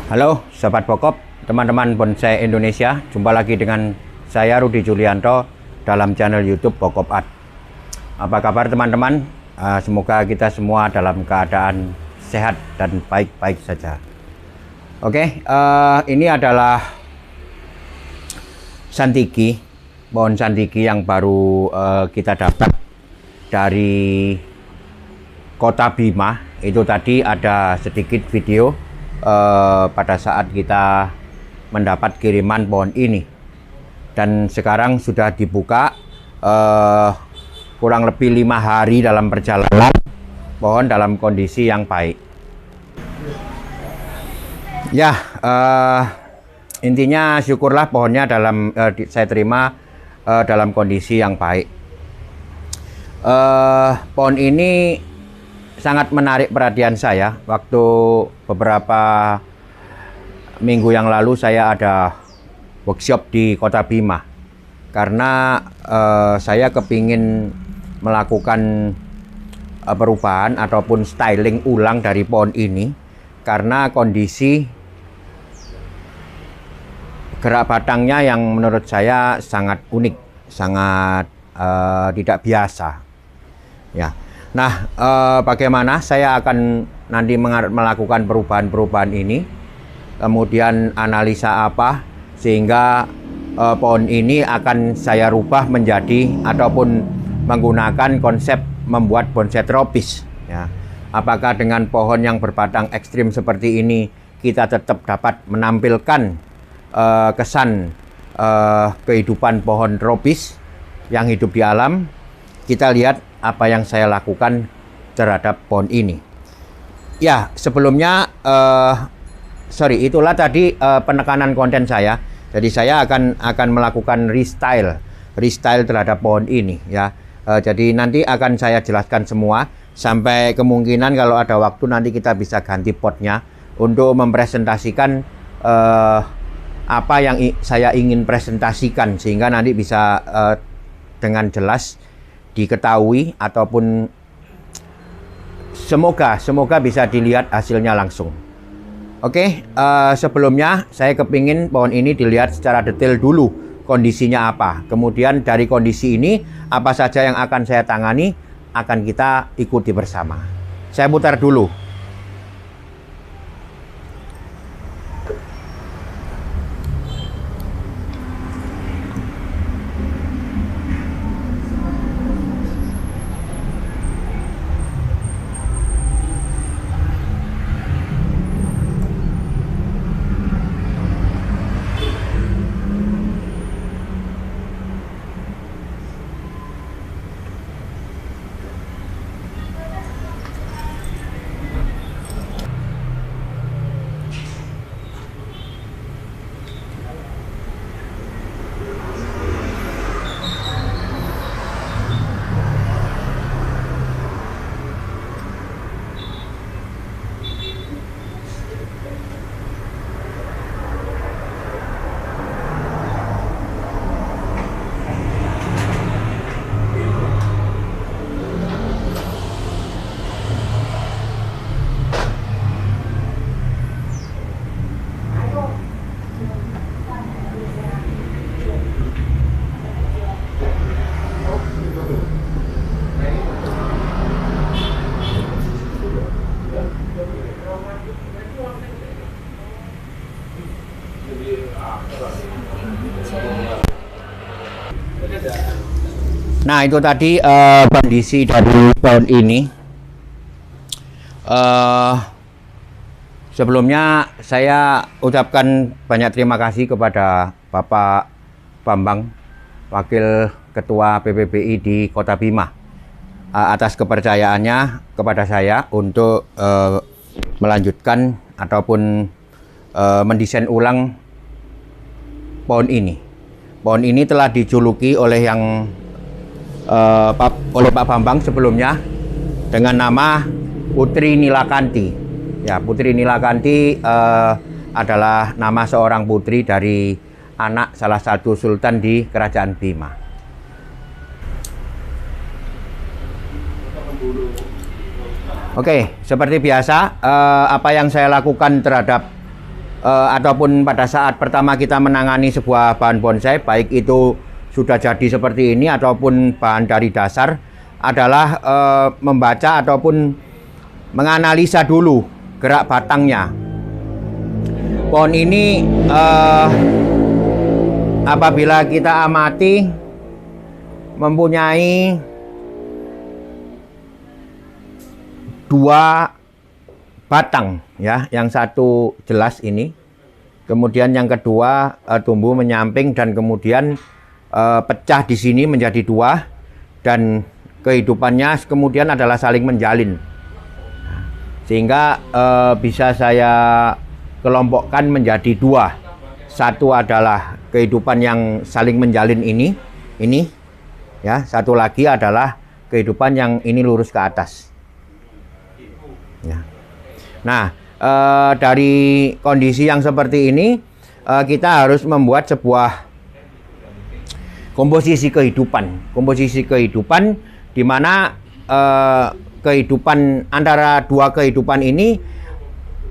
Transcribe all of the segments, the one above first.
Halo Sobat Pokop, teman-teman bonsai Indonesia. Jumpa lagi dengan saya Rudi Julianto dalam channel YouTube Pokop Art. Apa kabar teman-teman? Semoga kita semua dalam keadaan sehat dan baik-baik saja. Oke, ini adalah santiki, pohon santiki yang baru kita dapat dari Kota Bima. Itu tadi ada sedikit video pada saat kita mendapat kiriman pohon ini, dan sekarang sudah dibuka kurang lebih 5 hari dalam perjalanan. Pohon dalam kondisi yang baik ya. Intinya syukurlah pohonnya saya terima dalam kondisi yang baik. Pohon ini sangat menarik perhatian saya. Waktu beberapa minggu yang lalu saya ada workshop di Kota Bima, karena saya kepingin melakukan perubahan ataupun styling ulang dari pohon ini, karena kondisi gerak batangnya yang menurut saya sangat unik, sangat tidak biasa ya. Nah, bagaimana saya akan nanti melakukan perubahan-perubahan ini, kemudian analisa apa sehingga pohon ini akan saya rubah menjadi ataupun menggunakan konsep membuat bonsai tropis ya. Apakah dengan pohon yang berbatang ekstrim seperti ini kita tetap dapat menampilkan kesan kehidupan pohon tropis yang hidup di alam? Kita lihat apa yang saya lakukan terhadap pohon ini. Ya, sebelumnya itulah tadi penekanan konten saya. Jadi saya akan melakukan restyle terhadap pohon ini ya. Jadi nanti akan saya jelaskan semua, sampai kemungkinan kalau ada waktu nanti kita bisa ganti potnya untuk mempresentasikan apa yang saya ingin presentasikan, sehingga nanti bisa dengan jelas diketahui, ataupun semoga bisa dilihat hasilnya langsung. Oke, sebelumnya saya kepingin pohon ini dilihat secara detail dulu kondisinya apa. Kemudian dari kondisi ini apa saja yang akan saya tangani akan kita ikuti bersama. Saya putar dulu. Nah, itu tadi kondisi dari pohon ini. Sebelumnya saya ucapkan banyak terima kasih kepada Bapak Bambang, Wakil Ketua PPBI di Kota Bima, atas kepercayaannya kepada saya untuk melanjutkan ataupun mendesain ulang pohon ini. Pohon ini telah dijuluki oleh Pak Bambang sebelumnya dengan nama Putri Nilakanti. Ya, Putri Nilakanti adalah nama seorang putri dari anak salah satu sultan di Kerajaan Bima. Oke, seperti biasa, apa yang saya lakukan terhadap ataupun pada saat pertama kita menangani sebuah bahan bonsai, baik itu sudah jadi seperti ini ataupun bahan dari dasar, adalah membaca ataupun menganalisa dulu gerak batangnya. Pohon ini apabila kita amati mempunyai dua batang, ya, yang satu jelas ini, kemudian yang kedua tumbuh menyamping dan kemudian pecah di sini menjadi dua, dan kehidupannya kemudian adalah saling menjalin, sehingga bisa saya kelompokkan menjadi dua. Satu adalah kehidupan yang saling menjalin ini, ya, satu lagi adalah kehidupan yang ini lurus ke atas. Ya. Nah, dari kondisi yang seperti ini, kita harus membuat sebuah komposisi kehidupan di mana kehidupan antara dua kehidupan ini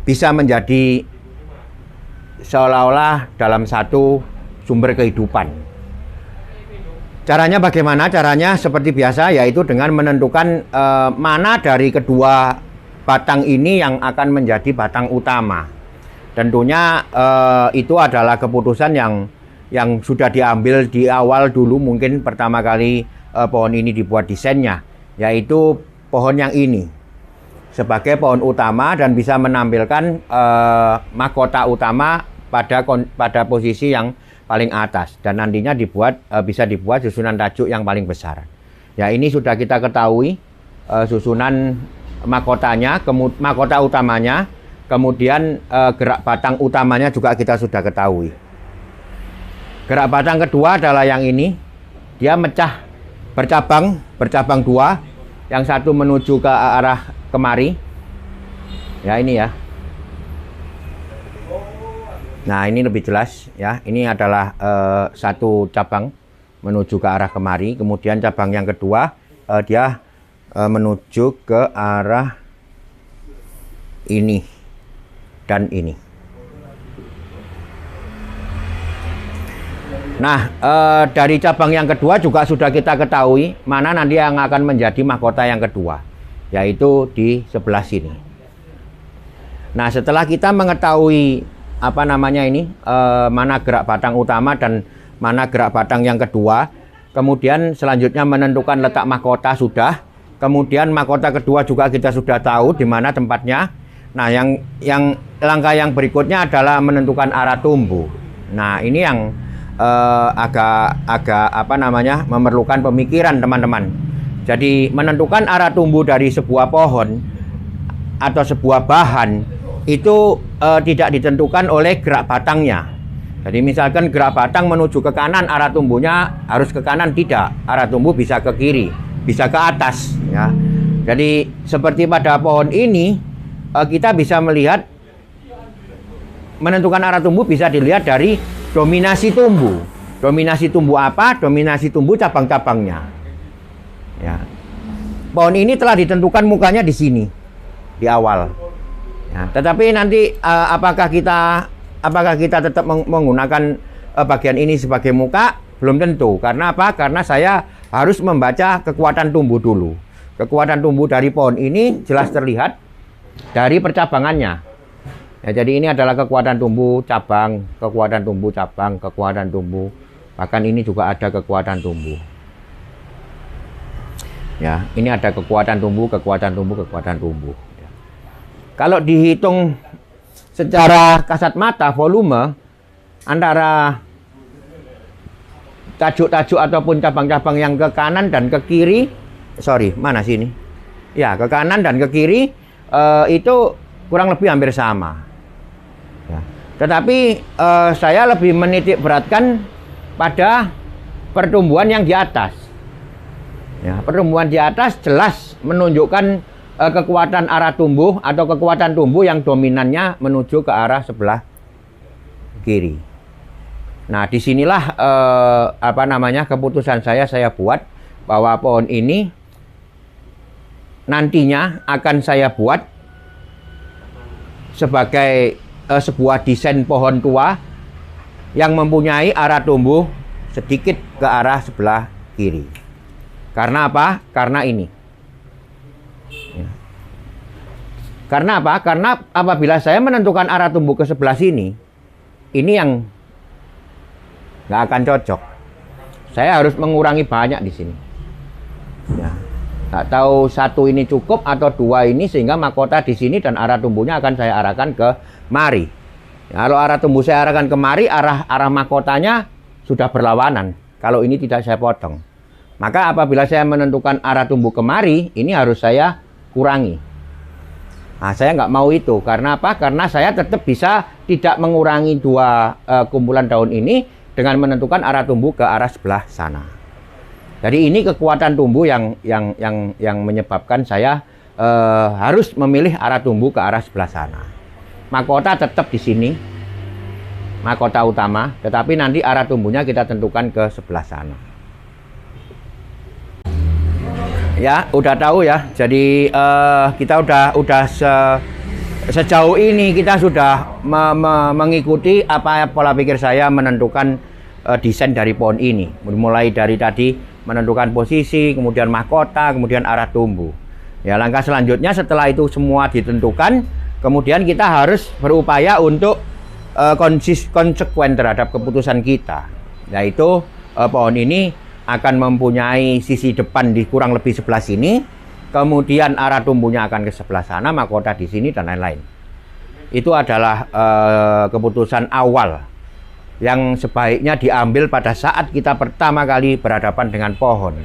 bisa menjadi seolah-olah dalam satu sumber kehidupan. Caranya bagaimana? Caranya seperti biasa, yaitu dengan menentukan mana dari kedua batang ini yang akan menjadi batang utama. Tentunya itu adalah keputusan yang sudah diambil di awal dulu, mungkin pertama kali pohon ini dibuat desainnya, yaitu pohon yang ini sebagai pohon utama dan bisa menampilkan mahkota utama pada posisi yang paling atas, dan nantinya bisa dibuat susunan tajuk yang paling besar. Ya, ini sudah kita ketahui susunan mahkotanya, mahkota utamanya, kemudian gerak batang utamanya juga kita sudah ketahui. Gerak batang kedua adalah yang ini, dia bercabang dua, yang satu menuju ke arah kemari, ya, ini ya. Nah, ini lebih jelas, ya, ini adalah satu cabang menuju ke arah kemari, kemudian cabang yang kedua dia menuju ke arah ini dan ini. Nah, dari cabang yang kedua juga sudah kita ketahui mana nanti yang akan menjadi mahkota yang kedua, yaitu di sebelah sini. Nah, setelah kita mengetahui mana gerak batang utama dan mana gerak batang yang kedua, kemudian selanjutnya menentukan letak mahkota sudah. Kemudian mahkota kedua juga kita sudah tahu di mana tempatnya. Nah, yang langkah yang berikutnya adalah menentukan arah tumbuh. Nah, ini yang agak memerlukan pemikiran, teman-teman. Jadi menentukan arah tumbuh dari sebuah pohon atau sebuah bahan itu tidak ditentukan oleh gerak batangnya. Jadi misalkan gerak batang menuju ke kanan, arah tumbuhnya harus ke kanan, tidak. Arah tumbuh bisa ke kiri, bisa ke atas, ya. Jadi seperti pada pohon ini, kita bisa melihat menentukan arah tumbuh bisa dilihat dari dominasi tumbuh. Dominasi tumbuh apa? Dominasi tumbuh cabang-cabangnya. Ya. Pohon ini telah ditentukan mukanya di sini, di awal. Ya, tetapi nanti apakah kita tetap menggunakan bagian ini sebagai muka? Belum tentu. Karena apa? Karena saya harus membaca kekuatan tumbuh dulu. Kekuatan tumbuh dari pohon ini jelas terlihat dari percabangannya. Ya, jadi ini adalah kekuatan tumbuh cabang, kekuatan tumbuh cabang, kekuatan tumbuh. Bahkan ini juga ada kekuatan tumbuh. Ya, ini ada kekuatan tumbuh, kekuatan tumbuh, kekuatan tumbuh. Ya. Kalau dihitung secara kasat mata volume antara tajuk-tajuk ataupun cabang-cabang yang ke kanan dan ke kiri, mana sini? Ya, ke kanan dan ke kiri itu kurang lebih hampir sama. Ya. Tetapi saya lebih menitik beratkan pada pertumbuhan yang di atas. Ya, pertumbuhan di atas jelas menunjukkan kekuatan arah tumbuh atau kekuatan tumbuh yang dominannya menuju ke arah sebelah kiri. Nah, disinilah keputusan saya buat bahwa pohon ini nantinya akan saya buat sebagai sebuah desain pohon tua yang mempunyai arah tumbuh sedikit ke arah sebelah kiri. Karena apa? Karena ini. Ya. Karena apa? Karena apabila saya menentukan arah tumbuh ke sebelah sini, ini yang nggak akan cocok. Saya harus mengurangi banyak di sini. Ya. Nggak tahu satu ini cukup atau dua ini, sehingga mahkota di sini dan arah tumbuhnya akan saya arahkan ke mari. Ya, kalau arah tumbuh saya arahkan kemari, arah mahkotanya sudah berlawanan. Kalau ini tidak saya potong. Maka apabila saya menentukan arah tumbuh kemari, ini harus saya kurangi. Nah, saya nggak mau itu. Karena apa? Karena saya tetap bisa tidak mengurangi dua kumpulan daun ini dengan menentukan arah tumbuh ke arah sebelah sana. Jadi ini kekuatan tumbuh yang menyebabkan saya harus memilih arah tumbuh ke arah sebelah sana. Mahkota tetap di sini, mahkota utama, tetapi nanti arah tumbuhnya kita tentukan ke sebelah sana. Ya, udah tahu ya. Jadi kita udah sejauh ini kita sudah mengikuti apa pola pikir saya menentukan desain dari pohon ini. Mulai dari tadi menentukan posisi, kemudian mahkota, kemudian arah tumbuh. Ya, langkah selanjutnya setelah itu semua ditentukan, kemudian kita harus berupaya untuk konsekuen terhadap keputusan kita. Yaitu pohon ini akan mempunyai sisi depan di kurang lebih sebelah sini, kemudian arah tumbuhnya akan ke sebelah sana, mahkota di sini, dan lain-lain. Itu adalah keputusan awal yang sebaiknya diambil pada saat kita pertama kali berhadapan dengan pohon.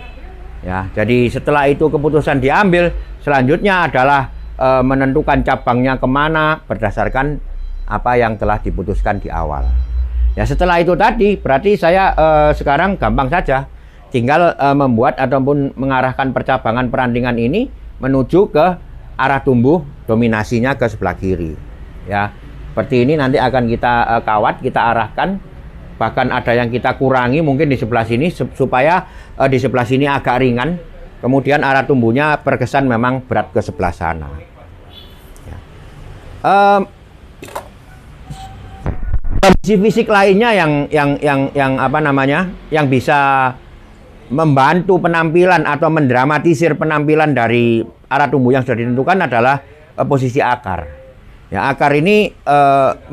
Ya, jadi setelah itu keputusan diambil, selanjutnya adalah menentukan cabangnya kemana berdasarkan apa yang telah diputuskan di awal. Ya, setelah itu tadi berarti saya sekarang gampang saja, tinggal membuat ataupun mengarahkan percabangan perantingan ini menuju ke arah tumbuh dominasinya ke sebelah kiri. Ya, seperti ini nanti akan kita kawat, kita arahkan. Bahkan ada yang kita kurangi mungkin di sebelah sini supaya di sebelah sini agak ringan. Kemudian arah tumbuhnya berkesan memang berat ke sebelah sana. Ya. Kondisi fisik lainnya yang apa namanya, yang bisa membantu penampilan atau mendramatisir penampilan dari arah tumbuh yang sudah ditentukan adalah posisi akar. Ya, akar ini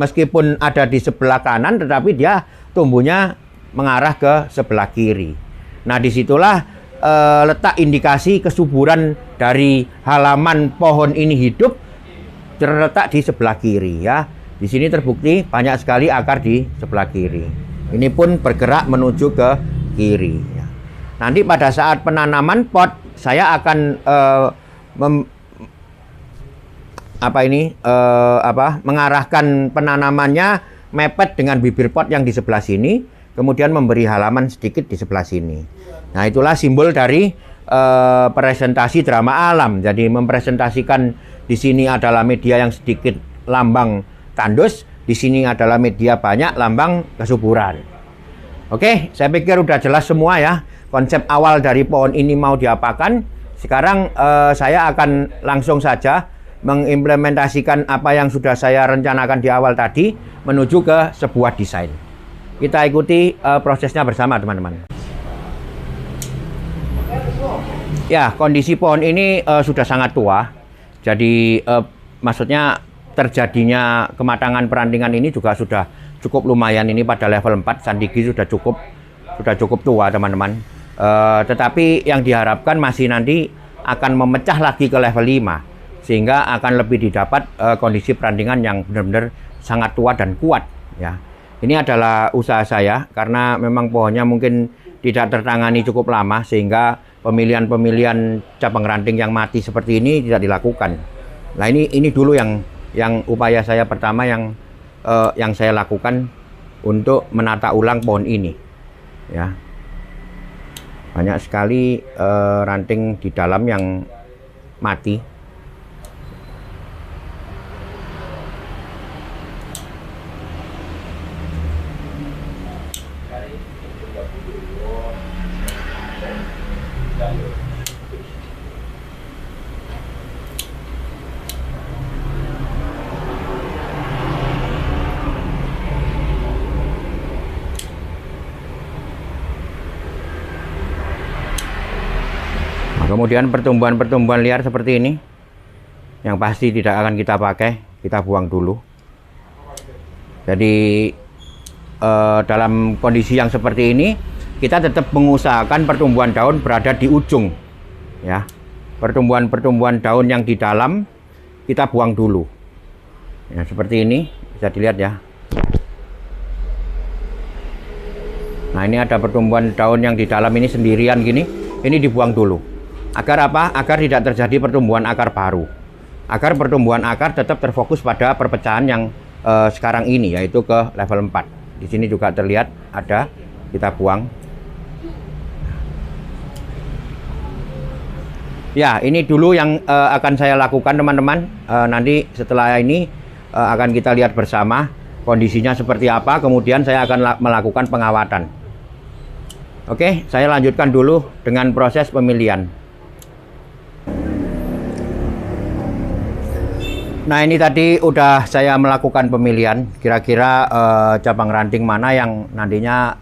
meskipun ada di sebelah kanan, tetapi dia tumbuhnya mengarah ke sebelah kiri. Nah, disitulah letak indikasi kesuburan dari halaman pohon ini hidup terletak di sebelah kiri. Ya, di sini terbukti banyak sekali akar di sebelah kiri. Ini pun bergerak menuju ke kiri. Ya. Nanti pada saat penanaman pot, saya akan mengarahkan penanamannya mepet dengan bibir pot yang di sebelah sini, kemudian memberi halaman sedikit di sebelah sini. Nah, itulah simbol dari presentasi drama alam. Jadi mempresentasikan di sini adalah media yang sedikit lambang tandus, di sini adalah media banyak lambang kesuburan. Oke, saya pikir udah jelas semua ya. Konsep awal dari pohon ini mau diapakan. Sekarang saya akan langsung saja mengimplementasikan apa yang sudah saya rencanakan di awal tadi menuju ke sebuah desain. Kita ikuti prosesnya bersama, teman-teman. Ya, kondisi pohon ini sudah sangat tua. Jadi maksudnya terjadinya kematangan perantingan ini juga sudah cukup lumayan. Ini pada level 4 sandigi sudah cukup tua, teman-teman. Tetapi yang diharapkan masih nanti akan memecah lagi ke level 5. Sehingga akan lebih didapat kondisi perantingan yang benar-benar sangat tua dan kuat. Ya, ini adalah usaha saya karena memang pohonnya mungkin tidak tertangani cukup lama sehingga pemilihan cabang ranting yang mati seperti ini tidak dilakukan. Nah, ini dulu yang upaya saya pertama yang saya lakukan untuk menata ulang pohon ini. Ya, banyak sekali ranting di dalam yang mati. Kemudian pertumbuhan-pertumbuhan liar seperti ini yang pasti tidak akan kita pakai, kita buang dulu. Jadi dalam kondisi yang seperti ini kita tetap mengusahakan pertumbuhan daun berada di ujung, ya. Pertumbuhan daun yang di dalam kita buang dulu. Ya, seperti ini bisa dilihat ya. Nah, ini ada pertumbuhan daun yang di dalam ini sendirian gini, ini dibuang dulu. Agar apa? Agar tidak terjadi pertumbuhan akar baru. Agar pertumbuhan akar tetap terfokus pada perpecahan yang sekarang ini, yaitu ke level 4. Di sini juga terlihat ada, kita buang. Ya, ini dulu yang akan saya lakukan teman-teman. Nanti setelah ini akan kita lihat bersama kondisinya seperti apa, kemudian saya akan melakukan pengawatan. Oke, saya lanjutkan dulu dengan proses pemilihan. Nah, ini tadi udah saya melakukan pemilihan, kira-kira cabang ranting mana yang nantinya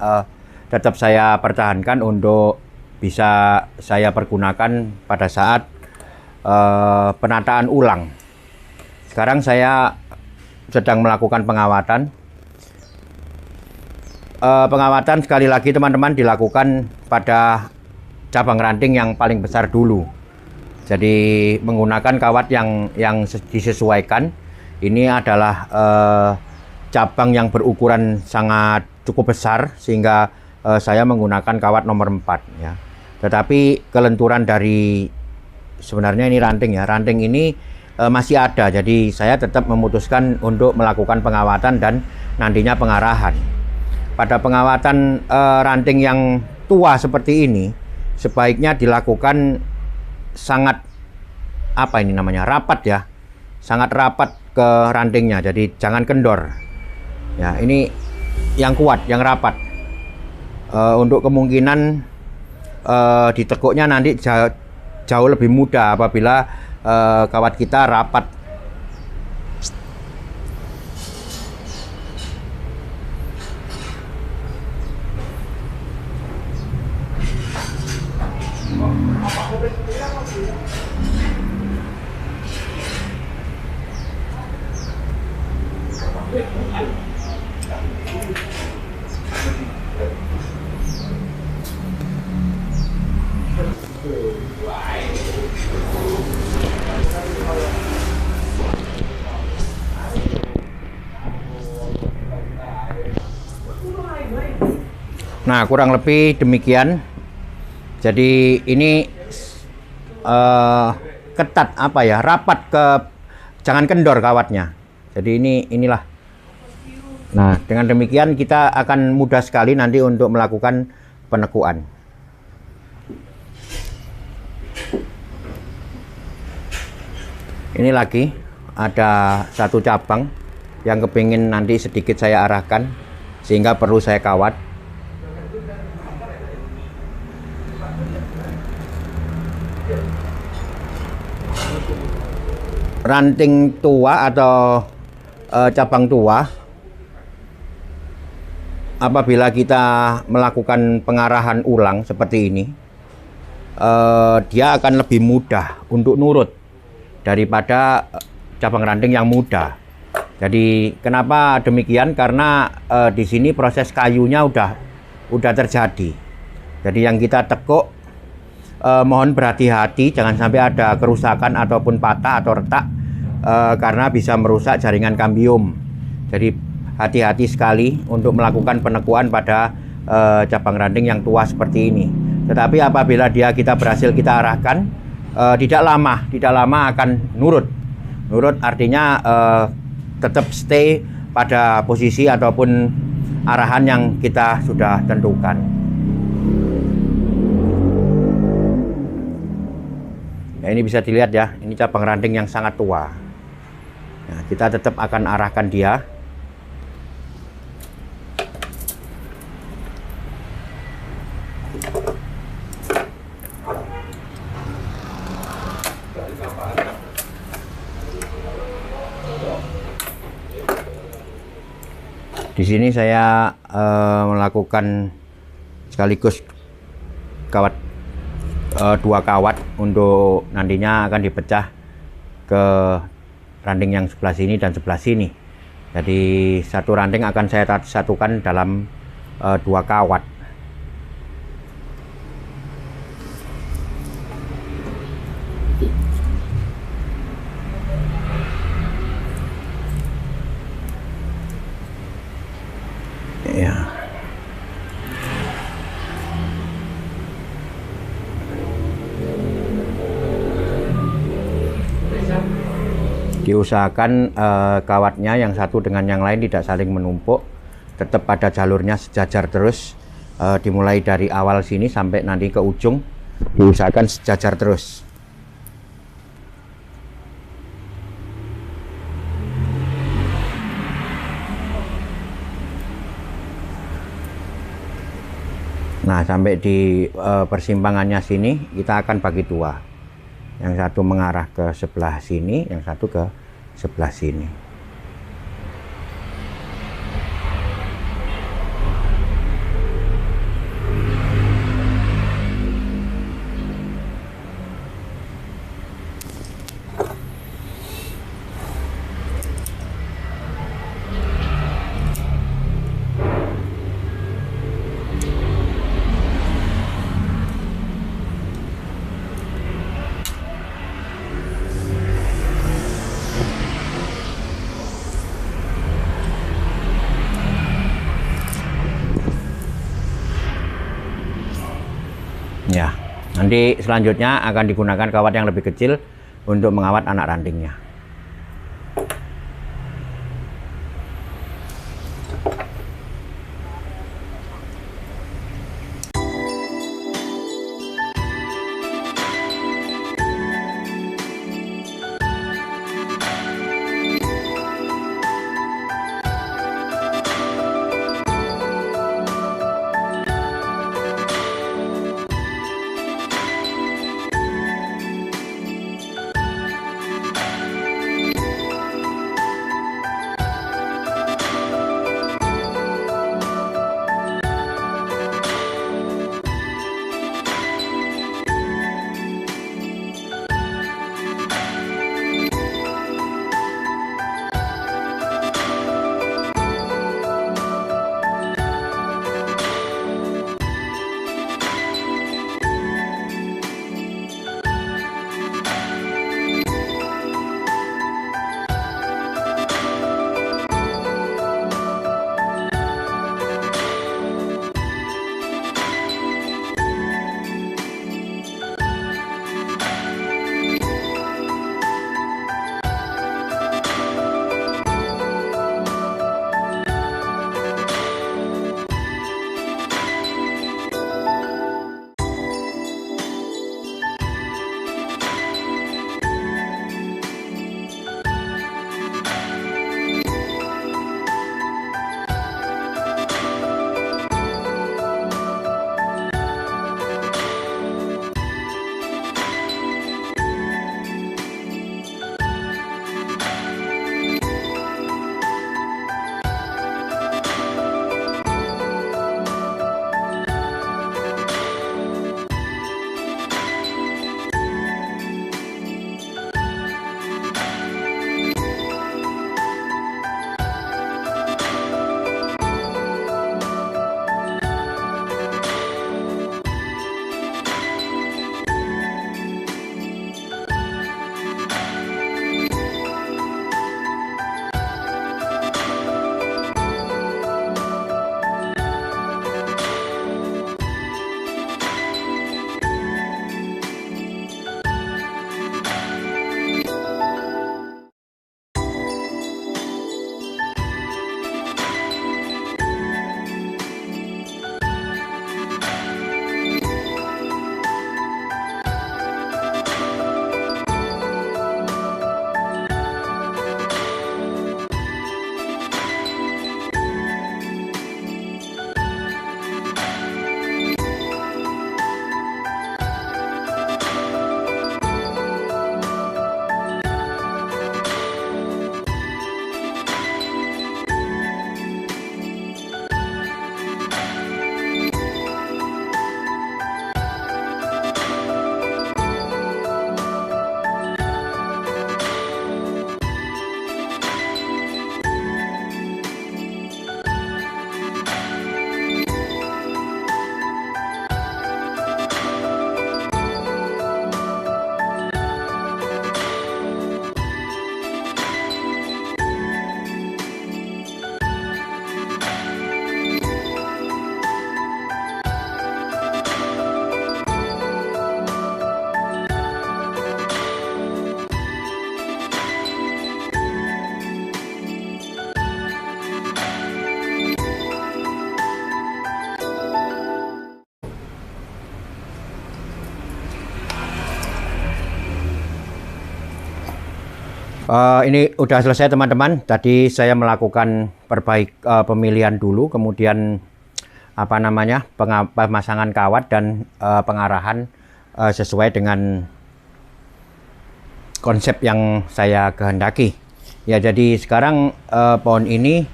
tetap saya pertahankan untuk bisa saya pergunakan pada saat penataan ulang. Sekarang saya sedang melakukan pengawatan. Pengawatan sekali lagi teman-teman dilakukan pada cabang ranting yang paling besar dulu. Jadi menggunakan kawat yang disesuaikan. Ini adalah cabang yang berukuran sangat cukup besar sehingga saya menggunakan kawat nomor 4 ya. Tetapi kelenturan dari sebenarnya ini ranting ya. Ranting ini masih ada. Jadi saya tetap memutuskan untuk melakukan pengawatan dan nantinya pengarahan. Pada pengawatan ranting yang tua seperti ini sebaiknya dilakukan sangat rapat ya, sangat rapat ke rantingnya, jadi jangan kendor ya. Ini yang kuat, yang rapat, untuk kemungkinan ditekuknya nanti jauh lebih mudah apabila kawat kita rapat. Nah, kurang lebih demikian. Jadi ini ketat rapat ke, jangan kendor kawatnya. Jadi inilah. Nah, dengan demikian kita akan mudah sekali nanti untuk melakukan penekuan. Ini lagi ada satu cabang yang kepingin nanti sedikit saya arahkan sehingga perlu saya kawat. Ranting tua atau cabang tua, apabila kita melakukan pengarahan ulang seperti ini, dia akan lebih mudah untuk nurut daripada cabang ranting yang muda. Jadi kenapa demikian? Karena di sini proses kayunya udah terjadi. Jadi yang kita tekuk, mohon berhati-hati jangan sampai ada kerusakan ataupun patah atau retak, karena bisa merusak jaringan kambium. Jadi hati-hati sekali untuk melakukan penekuan pada cabang ranting yang tua seperti ini. Tetapi apabila kita berhasil kita arahkan, tidak lama akan nurut. Nurut artinya tetap stay pada posisi ataupun arahan yang kita sudah tentukan. Ya, ini bisa dilihat ya, ini cabang ranting yang sangat tua. Nah, kita tetap akan arahkan dia. Di sini saya melakukan sekaligus kawat 2 kawat untuk nantinya akan dipecah ke ranting yang sebelah sini dan sebelah sini. Jadi satu ranting akan saya satukan dalam 2 kawat. Ya. Diusahakan kawatnya yang satu dengan yang lain tidak saling menumpuk, tetap pada jalurnya sejajar terus, dimulai dari awal sini sampai nanti ke ujung, diusahakan sejajar terus. Nah, sampai di persimpangannya sini kita akan bagi 2. Yang satu mengarah ke sebelah sini, yang satu ke sebelah sini. Ya, nanti selanjutnya akan digunakan kawat yang lebih kecil untuk mengawat anak rantingnya. Ini udah selesai teman-teman. Tadi saya melakukan pemilihan dulu, kemudian apa namanya pemasangan kawat dan pengarahan sesuai dengan konsep yang saya kehendaki. Ya, jadi sekarang pohon ini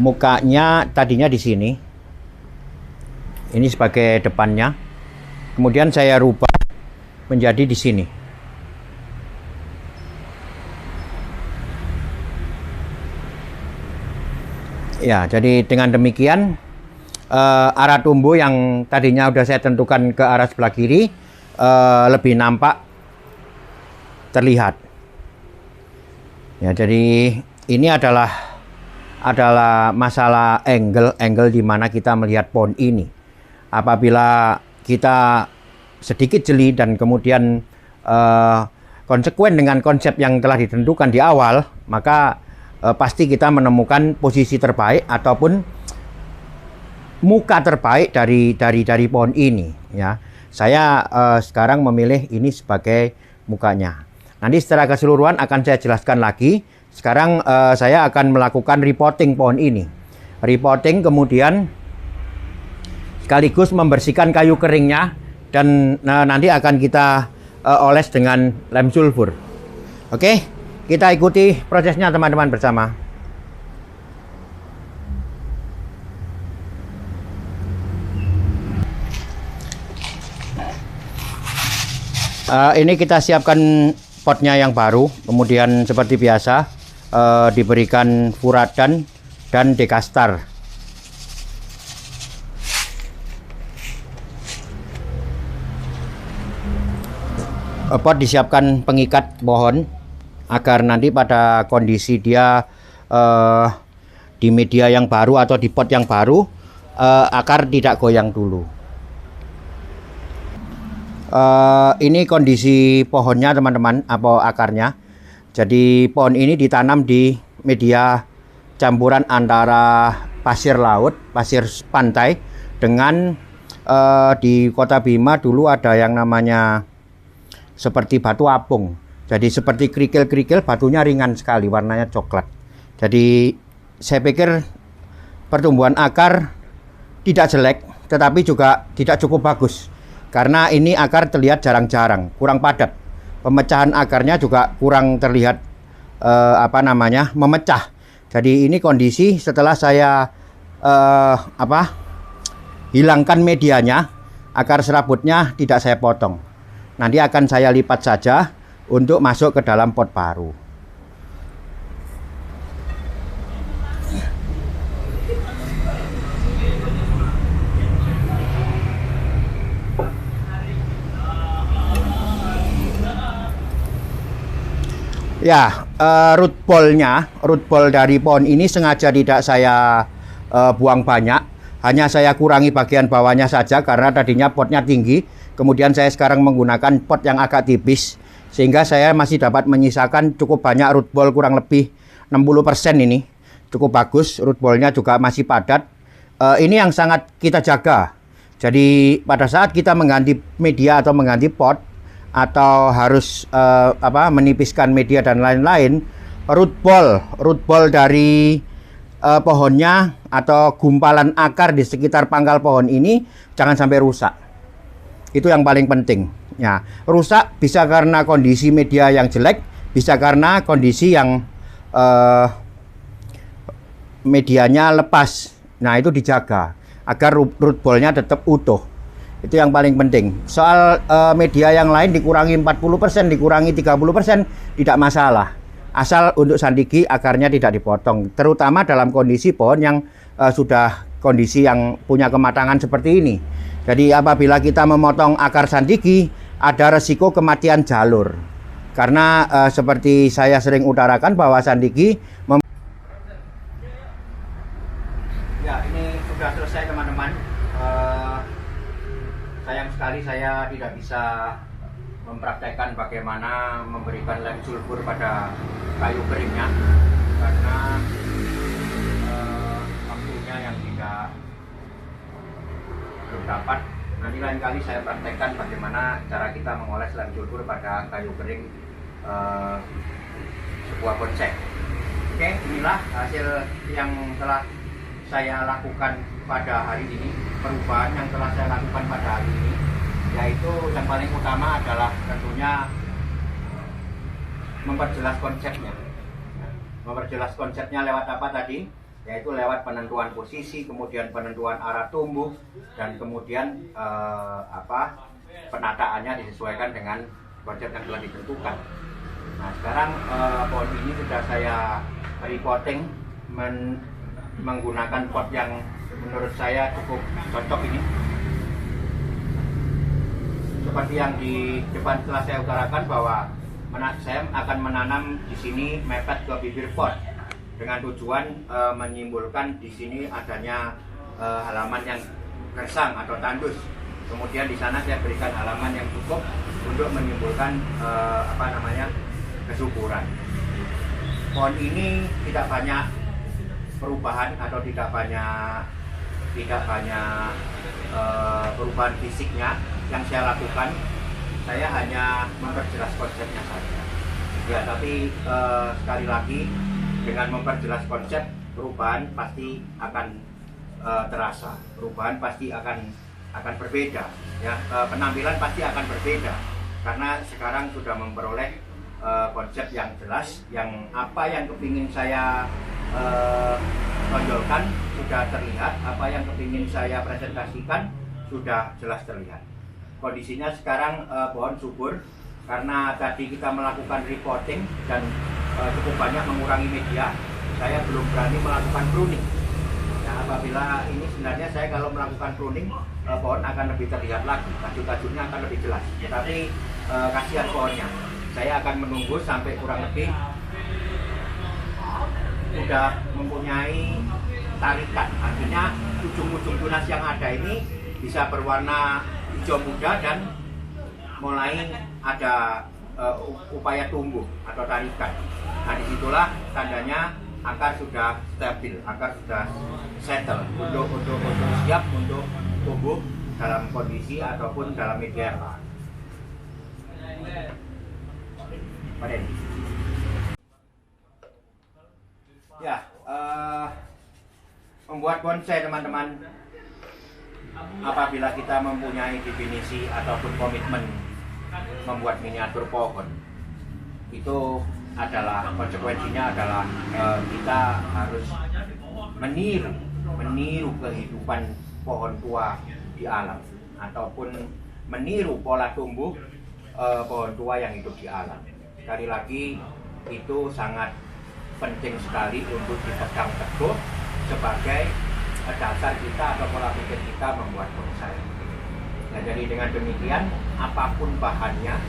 mukanya tadinya di sini. Ini sebagai depannya. Kemudian saya rubah menjadi di sini. Ya, jadi dengan demikian arah tumbuh yang tadinya udah saya tentukan ke arah sebelah kiri lebih nampak terlihat. Ya, jadi ini adalah masalah angle di mana kita melihat pohon ini. Apabila kita sedikit jeli dan kemudian konsekuen dengan konsep yang telah ditentukan di awal, maka pasti kita menemukan posisi terbaik ataupun muka terbaik dari pohon ini. Ya, saya sekarang memilih ini sebagai mukanya. Nanti secara keseluruhan akan saya jelaskan lagi. Sekarang saya akan melakukan repotting pohon ini. Repotting kemudian sekaligus membersihkan kayu keringnya dan nanti akan kita oles dengan lem sulfur. Oke? Kita ikuti prosesnya teman-teman bersama. Ini kita siapkan potnya yang baru. Kemudian seperti biasa diberikan furadan dan dekastar. Pot disiapkan pengikat pohon agar nanti pada kondisi dia di media yang baru atau di pot yang baru akar tidak goyang dulu. Ini kondisi pohonnya teman-teman, apa akarnya. Jadi pohon ini ditanam di media campuran antara pasir laut, pasir pantai dengan di Kota Bima dulu ada yang namanya seperti batu apung. Jadi seperti kerikil-kerikil, batunya ringan sekali, warnanya coklat. Jadi saya pikir pertumbuhan akar tidak jelek, tetapi juga tidak cukup bagus. Karena ini akar terlihat jarang-jarang, kurang padat. Pemecahan akarnya juga kurang terlihat memecah. Jadi ini kondisi setelah saya hilangkan medianya, akar serabutnya tidak saya potong. Nanti akan saya lipat saja untuk masuk ke dalam pot baru. Ya, root ball dari pohon ini sengaja tidak saya buang banyak. Hanya saya kurangi bagian bawahnya saja karena tadinya potnya tinggi. Kemudian saya sekarang menggunakan pot yang agak tipis, sehingga saya masih dapat menyisakan cukup banyak root ball, kurang lebih 60% ini. Cukup bagus, root ballnya juga masih padat. Ini yang sangat kita jaga. Jadi pada saat kita mengganti media atau mengganti pot, atau harus menipiskan media dan lain-lain, root ball dari pohonnya atau gumpalan akar di sekitar pangkal pohon ini jangan sampai rusak. Itu yang paling penting. Ya, rusak bisa karena kondisi media yang jelek, bisa karena kondisi yang medianya lepas. Nah, itu dijaga agar root ball-nya tetap utuh. Itu yang paling penting. Soal media yang lain dikurangi 40%, dikurangi 30% tidak masalah. Asal untuk sandigi akarnya tidak dipotong. Terutama dalam kondisi pohon yang sudah kondisi yang punya kematangan seperti ini. Jadi apabila kita memotong akar sandigi, ada resiko kematian jalur. Karena seperti saya sering utarakan bahwa sandigi ya, ini sudah selesai teman-teman. Sayang sekali saya tidak bisa mempraktekkan bagaimana memberikan lem sulfur pada kayu keringnya karena waktunya yang belum dapat. Nanti lain kali saya praktekkan bagaimana cara kita mengoles lem sulfur pada kayu kering uh, sebuah konsep. Oke, inilah hasil yang telah saya lakukan pada hari ini, perubahan yang telah saya lakukan pada hari ini, yaitu yang paling utama adalah tentunya memperjelas konsepnya. Memperjelas konsepnya lewat apa tadi? Yaitu lewat penentuan posisi, kemudian penentuan arah tumbuh, dan kemudian penataannya disesuaikan dengan konsep yang telah ditentukan. Nah, sekarang pohon ini sudah saya repotting menggunakan pot yang menurut saya cukup cocok ini. Seperti yang di depan telah saya utarakan bahwa saya akan menanam di sini mepet ke bibir pot dengan tujuan menyimpulkan di sini adanya halaman yang gersang atau tandus. Kemudian di sana saya berikan halaman yang cukup untuk menimbulkan kesuburan. Pohon ini tidak banyak perubahan atau tidak banyak perubahan fisiknya yang saya lakukan. Saya hanya memperjelas konsepnya saja. Ya, tapi sekali lagi dengan memperjelas konsep, perubahan pasti akan terasa. Perubahan pasti akan berbeda. Ya, penampilan pasti akan berbeda karena sekarang sudah memperoleh konsep yang jelas, yang apa yang kepingin saya tonjolkan sudah terlihat, apa yang kepingin saya presentasikan sudah jelas terlihat. Kondisinya sekarang pohon subur karena tadi kita melakukan repotting dan cukup banyak mengurangi media. Saya belum berani melakukan pruning. Nah, apabila ini sebenarnya saya kalau melakukan pruning, pohon akan lebih terlihat lagi, tajuk-tajuknya akan lebih jelas. Tetapi kasihan pohonnya. Saya akan menunggu sampai kurang lebih sudah mempunyai tarikan. Artinya ujung-ujung tunas yang ada ini bisa berwarna hijau muda dan mulai ada upaya tumbuh atau tarikan. Nah, disitulah tandanya akar sudah stabil, akar sudah settle untuk siap untuk tumbuh dalam kondisi ataupun dalam media. Ya, membuat bonsai teman-teman, apabila kita mempunyai definisi ataupun komitmen membuat miniatur pohon, itu adalah konsekuensinya adalah kita harus meniru kehidupan pohon tua di alam ataupun meniru pola tumbuh pohon tua yang hidup di alam. Sekali lagi itu sangat penting sekali untuk dipegang teguh sebagai dasar kita atau pola pikir kita membuat bonsai. Nah, jadi dengan demikian apapun bahannya,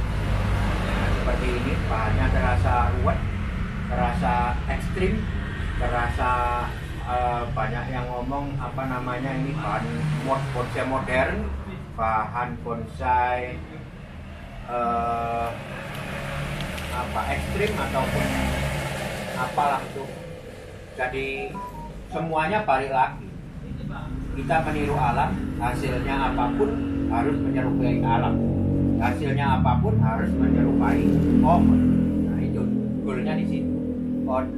seperti ini bahannya terasa ruwet, terasa ekstrim, terasa banyak yang ngomong ini bahan bonsai modern, bahan bonsai ekstrim ataupun apalah itu. Jadi semuanya balik lagi, kita meniru alam, hasilnya apapun harus menyerupai alam, hasilnya apapun harus menyerupai pohon. Nah, itu goalnya di situ. Pohon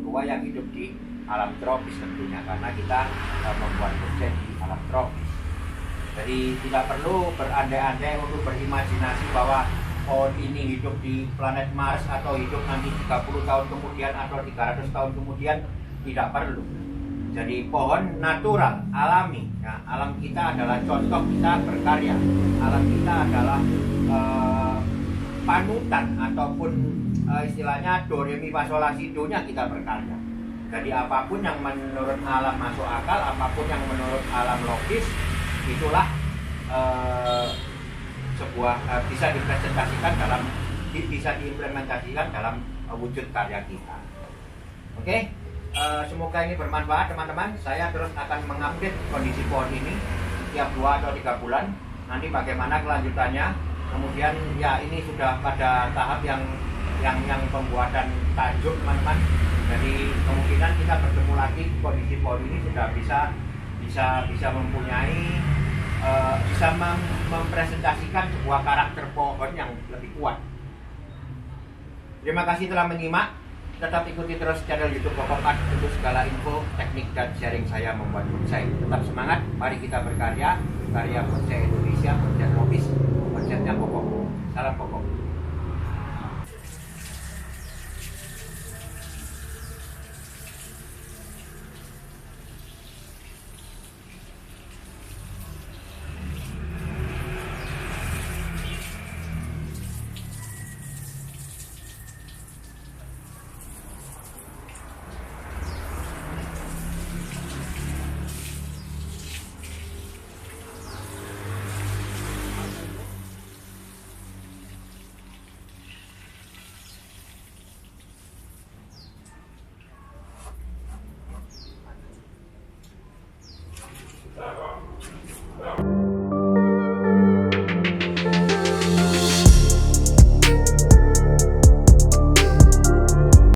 tua yang hidup di alam tropis tentunya, karena kita membuat bonsai di alam tropis. Jadi tidak perlu berandai-andai untuk berimajinasi bahwa pohon ini hidup di planet Mars atau hidup nanti 30 tahun kemudian atau 300 tahun kemudian, tidak perlu. Jadi pohon natural, alami. Ya, alam kita adalah contoh kita berkarya. Alam kita adalah panutan ataupun istilahnya do re mi fa sol la si do nya kita berkarya. Jadi apapun yang menurut alam masuk akal, apapun yang menurut alam logis, itulah sebuah bisa diimplementasikan dalam wujud karya kita. Oke, semoga ini bermanfaat teman-teman. Saya terus akan mengupdate kondisi pohon ini setiap 2 atau 3 bulan. Nanti bagaimana kelanjutannya. Kemudian ya ini sudah pada tahap yang pembuatan tajuk teman-teman. Jadi kemungkinan kita bertemu lagi kondisi pohon ini sudah bisa mempunyai bisa mempresentasikan sebuah karakter pohon yang lebih kuat. Terima kasih telah menyimak. Tetap ikuti terus channel YouTube Kokopat untuk segala info, teknik, dan sharing saya membuat bonsai. Tetap semangat, mari kita berkarya. Karya bonsai Indonesia, konsep Robis, konsepnya kokoh. Salam kokoh.